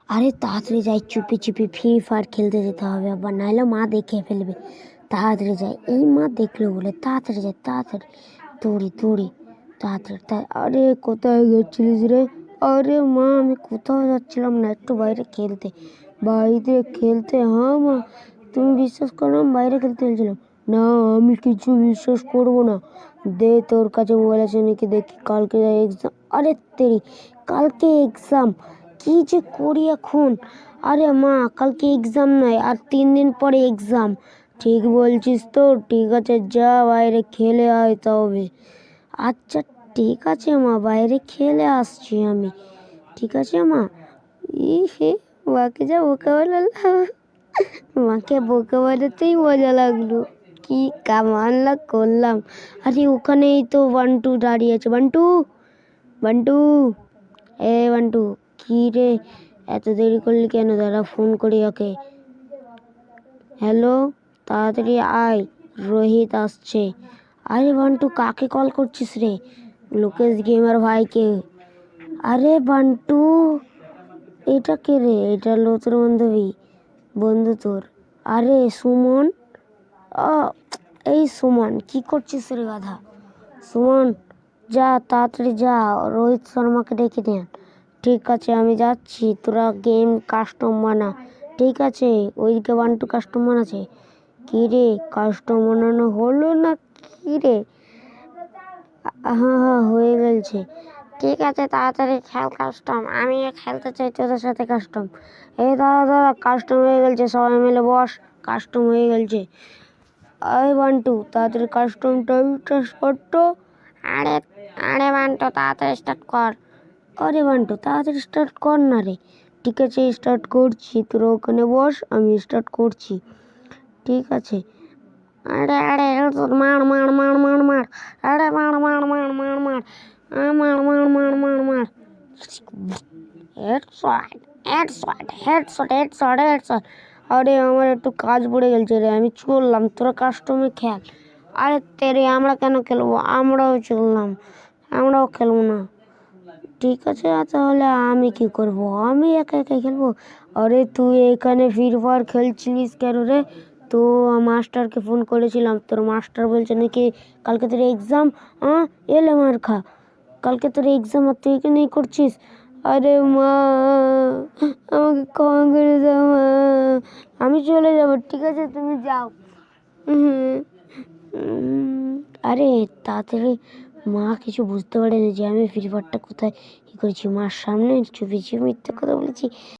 আরে তাড়াতাড়ি যাই, চুপি চুপি ফ্রি ফায়ার খেলতে যেতে হবে, আবার নাহলে মা দেখে ফেলবে। তাড়াতাড়ি যাই, এই মা দেখলো বলে তাড়াতাড়ি যাই, তাড়াতাড়ি দৌড়ি দৌড়ি তাড়াতাড়ি আরে কোথায় গেছিলিস রে? আরে মা আমি কোথাও যাচ্ছিলাম না, একটু বাইরে খেলতে। বাইরে খেলতে? হ্যাঁ মা, তুমি বিশ্বাস করো আমি বাইরে খেলতে গেছিলাম। না আমি কিছু বিশ্বাস করবো না। দে তোর কাছে মোবাইল আছে নাকি দেখি, কালকে যাই এক্সাম। আরে তেরি, কালকে এক্সাম? কি যে করি এখন। আরে মা কালকে এক্সাম নয়, আর 3 দিন পরে এক্সাম। ঠিক বলছিস তো, ঠিক আছে যা বাইরে খেলে আয় তবে। আচ্ছা ঠিক আছে মা, বাইরে খেলে আসছি আমি। ঠিক আছে মা। হে, মাকে যা বোকা বানালাম, মাকে বোকা বানাতেই মজা লাগলো। কি কামাল করলাম। আরে ওখানেই তো বান্টু দাঁড়িয়ে আছে। বান্টু, বান্টু, বান্টু। কি রে, এত দেরি করলি কেন? দাঁড়া ফোন করি ওকে। হ্যালো, তাড়াতাড়ি আয়, রোহিত আসছে। আরে বান্টু কাকে কল করছিস রে? লোকেশ গেমার ভাইকে। আরে বান্টু, এটা কে রে? এটা তোর বান্ধবী, বন্ধু তোর। আরে সুমন, এই সুমন কি করছিস রে গাধা? সুমন যা তাড়াতাড়ি যা, রোহিত শর্মাকে ডেকে দেন। ঠিক আছে আমি যাচ্ছি, তোরা গেম কাস্টম বানা। ঠিক আছে, ওইদিকে বান্টু কাস্টম বানাচ্ছে। কী রে, কাস্টম বানানো হলো না কি রে? হ্যাঁ হ্যাঁ হয়ে গেছে। ঠিক আছে তাড়াতাড়ি খেল কাস্টম, আমিও খেলতে চাই তোদের সাথে কাস্টম। এই দাঁড়া দাঁড়া, কাস্টম হয়ে গেছে, সবাই মিলে বস। কাস্টম হয়ে গেছে। আরে বান্টু তাড়াতাড়ি কাস্টমটা স্টার্ট করতো। আরে আরে বান্টু তাড়াতাড়ি স্টার্ট কর। আরে বান্টু তাড়াতাড়ি স্টার্ট কর না রে। ঠিক আছে স্টার্ট করছি, তোরা ওখানে বস, আমি স্টার্ট করছি। ঠিক আছে। আরে আরে মার মার মার মার মার, আরে মার মার মার মার মার, মার মার মার মার মার। Headshot headshot headshot headshot headshot. আরে আমার একটু কাজ পড়ে গেছে রে, আমি চললাম, তোরা কাস্টমে খেল। আরে তেরে আমরা কেন খেলবো? আমরাও চললাম, আমরাও খেলবো না। ঠিক আছে তাহলে আমি কি করব? আমি একা একা খেলবো? আরে তুই এখানে ফ্রি ফায়ার খেলছিলিস কেন রে? তো মাস্টারকে ফোন করেছিলাম, তোর মাস্টার বলছে নাকি কালকে তোর এক্সাম। এলে মার খা, কালকে তোর এক্সাম আর তুই এখানেই করছিস। আরে মা আমাকে ক্ষমা করে দাও মা, আমি চলে যাব। ঠিক আছে তুমি যাও। আরে তাড়াতাড়ি, মা কিছু বুঝতে পারেনি যে আমি ফ্রি ফায়ারটা কোথায় কী করেছি। মার সামনে চুপি চুপি মিথ্যে কথা বলেছি।